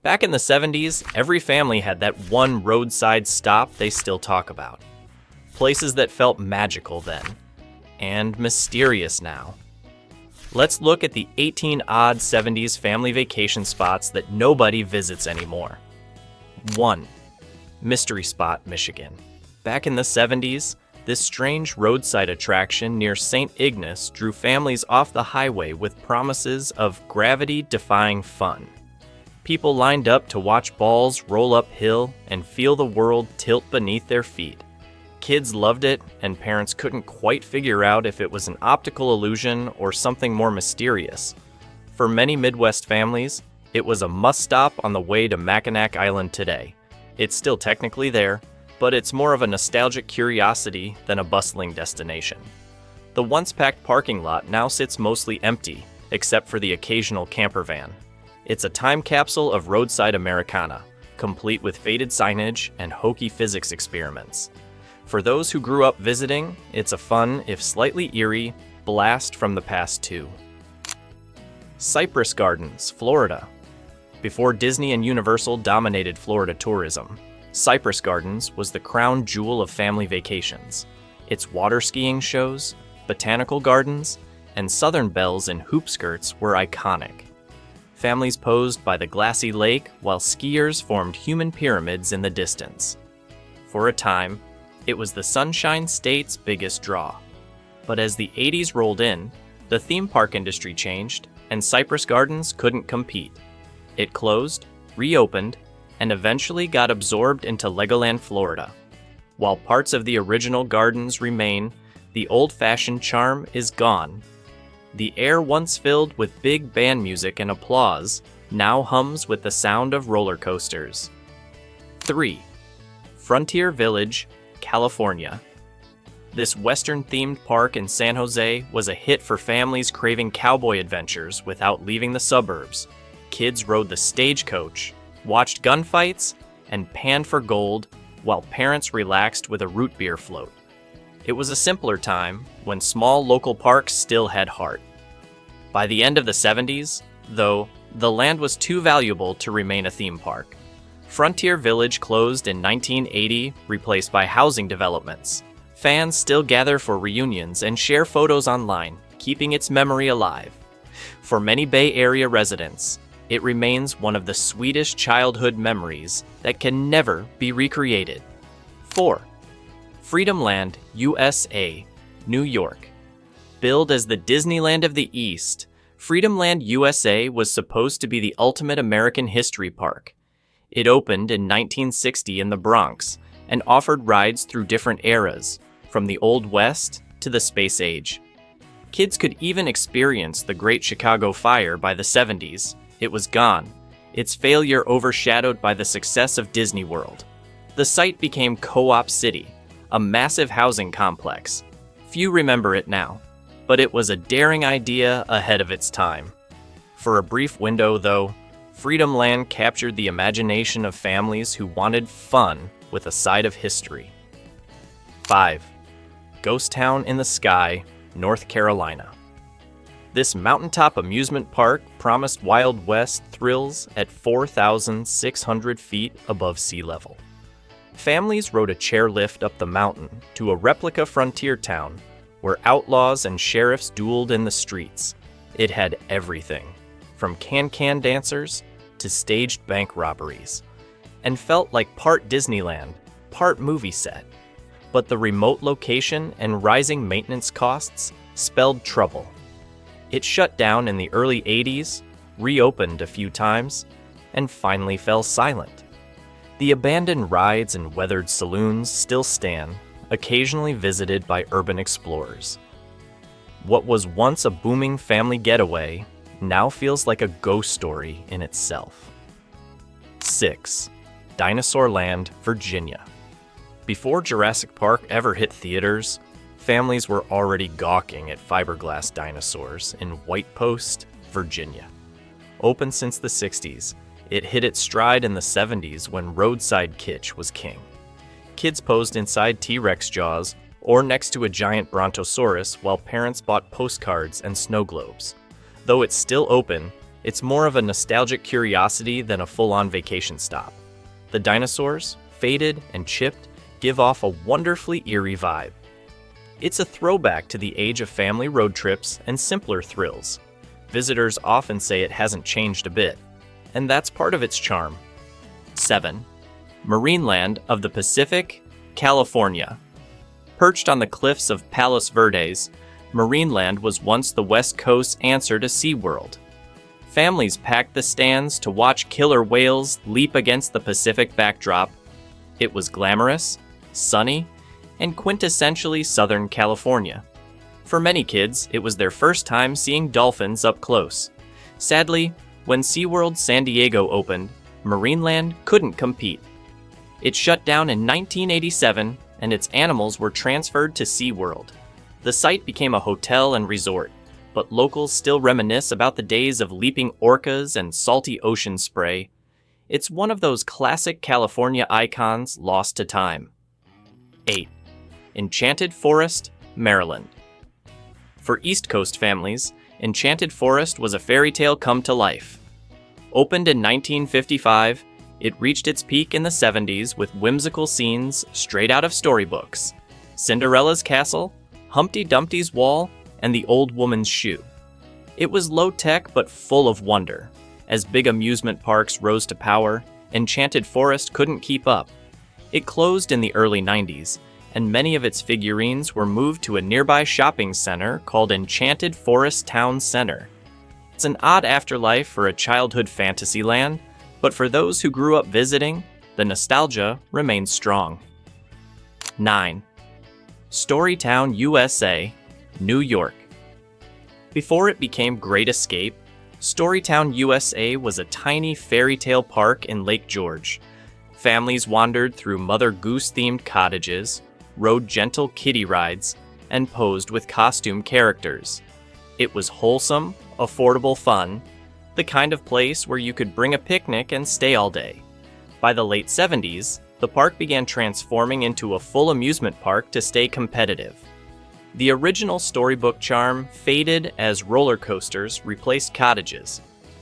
Back in the 70s, every family had that one roadside stop they still talk about. Places that felt magical then, and mysterious now. Let's look at the 18 odd 70s family vacation spots that nobody visits anymore. 1. Mystery Spot, Michigan. Back in the 70s, this strange roadside attraction near St. Ignace drew families off the highway with promises of gravity-defying fun. People lined up to watch balls roll uphill and feel the world tilt beneath their feet. Kids loved it, and parents couldn't quite figure out if it was an optical illusion or something more mysterious. For many Midwest families, it was a must-stop on the way to Mackinac Island today. It's still technically there, but it's more of a nostalgic curiosity than a bustling destination. The once-packed parking lot now sits mostly empty, except for the occasional camper van. It's a time capsule of roadside Americana, complete with faded signage and hokey physics experiments. For those who grew up visiting, it's a fun, if slightly eerie, blast from the past too. Cypress Gardens, Florida. Before Disney and Universal dominated Florida tourism, Cypress Gardens was the crown jewel of family vacations. Its water skiing shows, botanical gardens, and southern belles in hoop skirts were iconic. Families posed by the glassy lake while skiers formed human pyramids in the distance. For a time, it was the Sunshine State's biggest draw. But as the 80s rolled in, the theme park industry changed, and Cypress Gardens couldn't compete. It closed, reopened, and eventually got absorbed into Legoland, Florida. While parts of the original gardens remain, the old-fashioned charm is gone. The air once filled with big band music and applause now hums with the sound of roller coasters. 3. Frontier Village, California. This Western-themed park in San Jose was a hit for families craving cowboy adventures without leaving the suburbs. Kids rode the stagecoach, watched gunfights, and panned for gold, while parents relaxed with a root beer float. It was a simpler time, when small local parks still had heart. By the end of the 70s, though, the land was too valuable to remain a theme park. Frontier Village closed in 1980, replaced by housing developments. Fans still gather for reunions and share photos online, keeping its memory alive. For many Bay Area residents, it remains one of the sweetest childhood memories that can never be recreated. 4. Freedom Land, USA, New York. Billed as the Disneyland of the East, Freedom Land, USA was supposed to be the ultimate American history park. It opened in 1960 in the Bronx and offered rides through different eras, from the Old West to the Space Age. Kids could even experience the Great Chicago Fire by the 70s. It was gone, its failure overshadowed by the success of Disney World. The site became Co-op City, a massive housing complex. Few remember it now, but it was a daring idea ahead of its time. For a brief window, though, Freedom Land captured the imagination of families who wanted fun with a side of history. 5. Ghost Town in the Sky, North Carolina. This mountaintop amusement park promised Wild West thrills at 4,600 feet above sea level. Families rode a chairlift up the mountain to a replica frontier town where outlaws and sheriffs dueled in the streets. It had everything, from can-can dancers to staged bank robberies, and felt like part Disneyland, part movie set. But the remote location and rising maintenance costs spelled trouble. It shut down in the early 80s, reopened a few times, and finally fell silent. The abandoned rides and weathered saloons still stand, occasionally visited by urban explorers. What was once a booming family getaway now feels like a ghost story in itself. 6. Dinosaur Land, Virginia. Before Jurassic Park ever hit theaters, families were already gawking at fiberglass dinosaurs in White Post, Virginia. Open since the 60s, it hit its stride in the 70s when roadside kitsch was king. Kids posed inside T-Rex jaws or next to a giant brontosaurus while parents bought postcards and snow globes. Though it's still open, It's more of a nostalgic curiosity than a full-on vacation stop. The dinosaurs, faded and chipped, give off a wonderfully eerie vibe. It's a throwback to the age of family road trips and simpler thrills. Visitors often say it hasn't changed a bit, and that's part of its charm. 7. Marineland of the Pacific, California. Perched on the cliffs of Palos Verdes, Marineland was once the West Coast's answer to SeaWorld. Families packed the stands to watch killer whales leap against the Pacific backdrop. It was glamorous, sunny, and quintessentially Southern California. For many kids, it was their first time seeing dolphins up close. Sadly, when SeaWorld San Diego opened, Marineland couldn't compete. It shut down in 1987, and its animals were transferred to SeaWorld. The site became a hotel and resort, but locals still reminisce about the days of leaping orcas and salty ocean spray. It's one of those classic California icons lost to time. 8. Enchanted Forest, Maryland. For East Coast families, Enchanted Forest was a fairy tale come to life. Opened in 1955, it reached its peak in the 70s with whimsical scenes straight out of storybooks: Cinderella's castle, Humpty Dumpty's wall, and the old woman's shoe. It was low-tech but full of wonder. As big amusement parks rose to power, Enchanted Forest couldn't keep up. It closed in the early 90s, and many of its figurines were moved to a nearby shopping center called Enchanted Forest Town Center. It's an odd afterlife for a childhood fantasy land, but for those who grew up visiting, the nostalgia remains strong. 9. Storytown, USA, New York. Before it became Great Escape, Storytown, USA was a tiny fairy tale park in Lake George. Families wandered through Mother Goose-themed cottages, rode gentle kiddie rides, and posed with costume characters. It was wholesome, affordable fun, the kind of place where you could bring a picnic and stay all day. By the late 70s, the park began transforming into a full amusement park to stay competitive. The original storybook charm faded as roller coasters replaced cottages.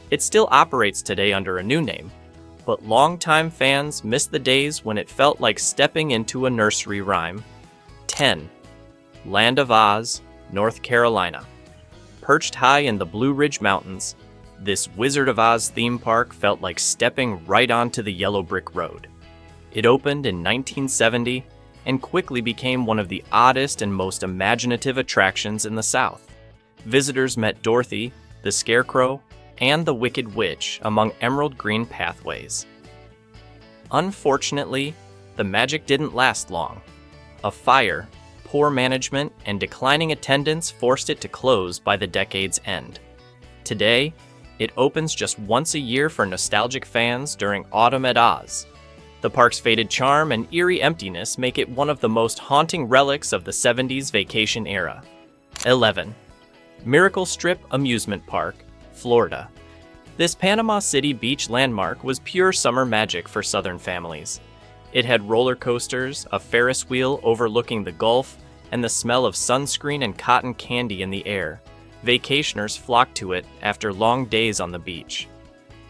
It still operates today under a new name, but longtime fans miss the days when it felt like stepping into a nursery rhyme. 10. Land of Oz, North Carolina. Perched high in the Blue Ridge Mountains, this Wizard of Oz theme park felt like stepping right onto the yellow brick road. It opened in 1970 and quickly became one of the oddest and most imaginative attractions in the South. Visitors met Dorothy, the Scarecrow, and the Wicked Witch among emerald green pathways. Unfortunately, the magic didn't last long. A fire, poor management, and declining attendance forced it to close by the decade's end. Today, it opens just once a year for nostalgic fans during Autumn at Oz. The park's faded charm and eerie emptiness make it one of the most haunting relics of the 70s vacation era. 11. Miracle Strip Amusement Park, Florida. This Panama City beach landmark was pure summer magic for Southern families. It had roller coasters, a Ferris wheel overlooking the Gulf, and the smell of sunscreen and cotton candy in the air. Vacationers flocked to it after long days on the beach.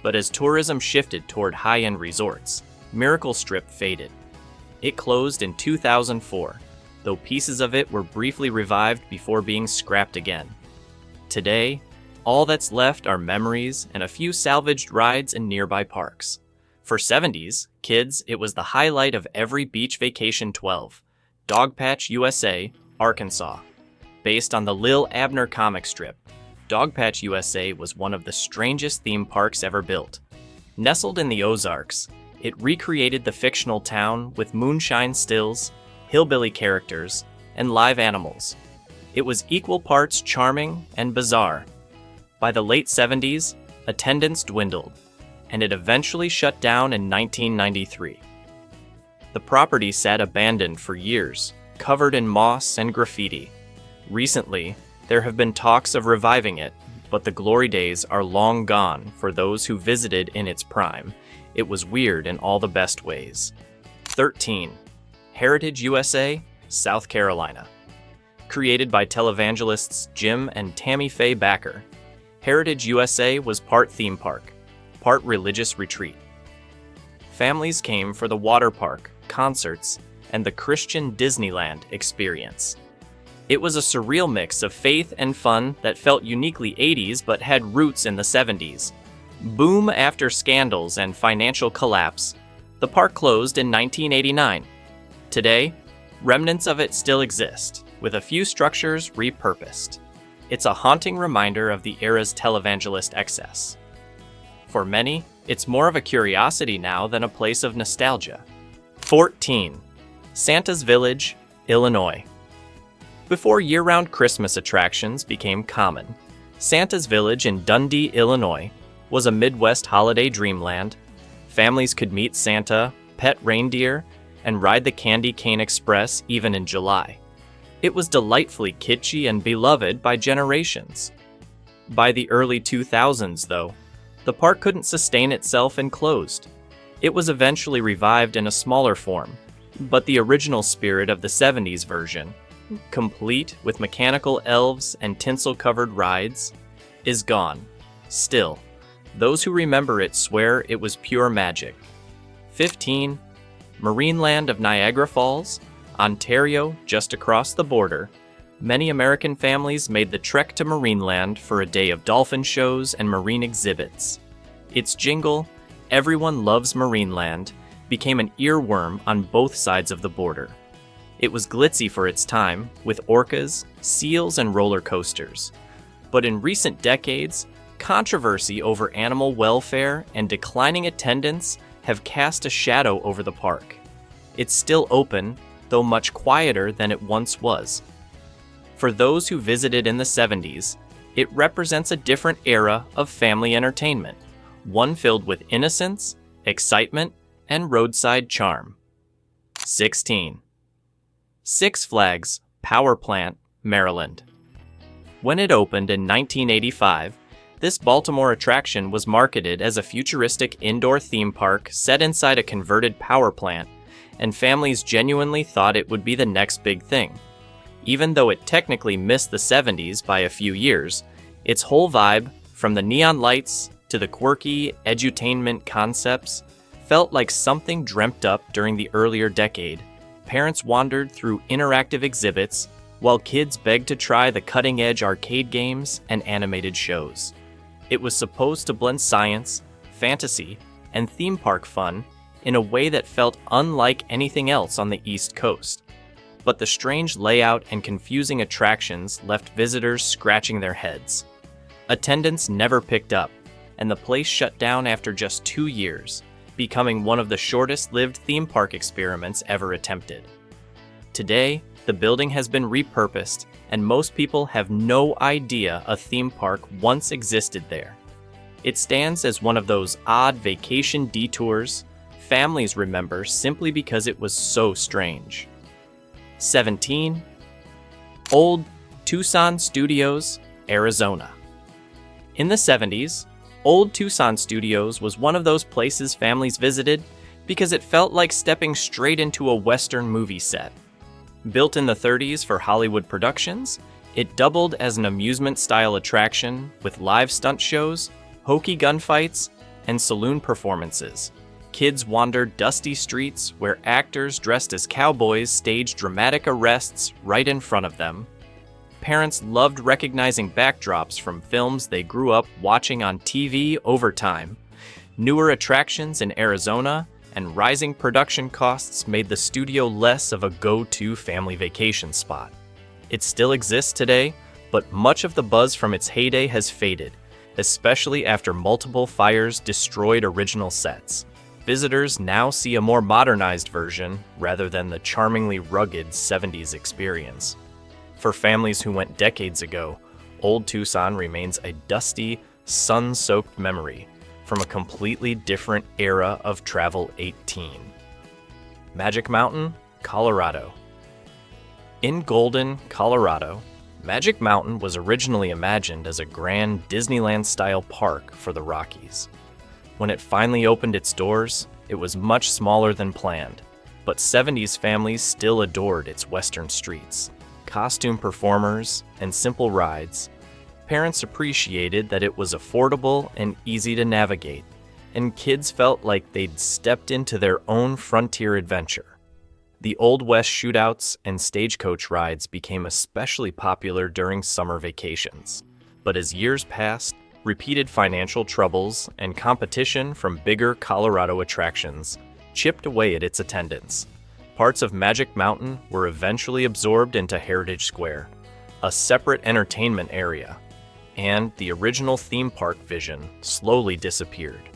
But as tourism shifted toward high-end resorts, Miracle Strip faded. It closed in 2004, though pieces of it were briefly revived before being scrapped again. Today, all that's left are memories and a few salvaged rides in nearby parks. For 70s kids, it was the highlight of every beach vacation 12, Dogpatch USA, Arkansas. Based on the Lil Abner comic strip, Dogpatch USA was one of the strangest theme parks ever built. Nestled in the Ozarks, it recreated the fictional town with moonshine stills, hillbilly characters, and live animals. It was equal parts charming and bizarre. By the late 70s, attendance dwindled, and it eventually shut down in 1993. The property sat abandoned for years, covered in moss and graffiti. Recently, there have been talks of reviving it, but the glory days are long gone for those who visited in its prime. It was weird in all the best ways. 13. Heritage USA, South Carolina. Created by televangelists Jim and Tammy Faye Backer, Heritage USA was part theme park, part religious retreat. Families came for the water park, concerts, and the Christian Disneyland experience. It was a surreal mix of faith and fun that felt uniquely 80s but had roots in the 70s. Boom after scandals and financial collapse, the park closed in 1989. Today, remnants of it still exist, with a few structures repurposed. It's a haunting reminder of the era's televangelist excess. For many, it's more of a curiosity now than a place of nostalgia. 14. Santa's Village, Illinois. Before year-round Christmas attractions became common, Santa's Village in Dundee, Illinois, was a Midwest holiday dreamland. Families could meet Santa, pet reindeer, and ride the Candy Cane Express even in July. It was delightfully kitschy and beloved by generations. By the early 2000s, though, the park couldn't sustain itself and closed. It was eventually revived in a smaller form, but the original spirit of the 70s version, complete with mechanical elves and tinsel-covered rides, is gone. Still, those who remember it swear it was pure magic. 15. Marineland of Niagara Falls, Ontario, just across the border. Many American families made the trek to Marineland for a day of dolphin shows and marine exhibits. Its jingle, "Everyone Loves Marineland," became an earworm on both sides of the border. It was glitzy for its time, with orcas, seals, and roller coasters. But in recent decades, controversy over animal welfare and declining attendance have cast a shadow over the park. It's still open, though much quieter than it once was. For those who visited in the 70s, it represents a different era of family entertainment, one filled with innocence, excitement, and roadside charm. 16. Six Flags Power Plant, Maryland. When it opened in 1985, this Baltimore attraction was marketed as a futuristic indoor theme park set inside a converted power plant, and families genuinely thought it would be the next big thing. Even though it technically missed the 70s by a few years, its whole vibe, from the neon lights to the quirky edutainment concepts, felt like something dreamt up during the earlier decade. Parents wandered through interactive exhibits, while kids begged to try the cutting-edge arcade games and animated shows. It was supposed to blend science, fantasy, and theme park fun in a way that felt unlike anything else on the East Coast. But the strange layout and confusing attractions left visitors scratching their heads. Attendance never picked up, and the place shut down after just 2 years, becoming one of the shortest-lived theme park experiments ever attempted. Today, the building has been repurposed, and most people have no idea a theme park once existed there. It stands as one of those odd vacation detours families remember simply because it was so strange. 17. Old Tucson Studios, Arizona. In the 70s, Old Tucson Studios was one of those places families visited because it felt like stepping straight into a Western movie set. Built in the 30s for Hollywood productions, it doubled as an amusement-style attraction with live stunt shows, hokey gunfights, and saloon performances. Kids wandered dusty streets where actors dressed as cowboys staged dramatic arrests right in front of them. Parents loved recognizing backdrops from films they grew up watching on TV over time. Newer attractions in Arizona and rising production costs made the studio less of a go-to family vacation spot. It still exists today, but much of the buzz from its heyday has faded, especially after multiple fires destroyed original sets. Visitors now see a more modernized version rather than the charmingly rugged 70s experience. For families who went decades ago, Old Tucson remains a dusty, sun-soaked memory from a completely different era of Travel 18. Magic Mountain, Colorado. In Golden, Colorado, Magic Mountain was originally imagined as a grand Disneyland-style park for the Rockies. When it finally opened its doors, it was much smaller than planned, but 70s families still adored its western streets, costume performers, and simple rides. Parents appreciated that it was affordable and easy to navigate, and kids felt like they'd stepped into their own frontier adventure. The Old West shootouts and stagecoach rides became especially popular during summer vacations. But as years passed, repeated financial troubles and competition from bigger Colorado attractions chipped away at its attendance. Parts of Magic Mountain were eventually absorbed into Heritage Square, a separate entertainment area, and the original theme park vision slowly disappeared.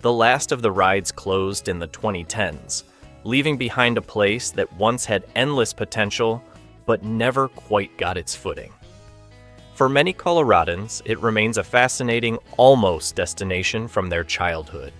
The last of the rides closed in the 2010s, leaving behind a place that once had endless potential but never quite got its footing. For many Coloradans, it remains a fascinating almost destination from their childhood.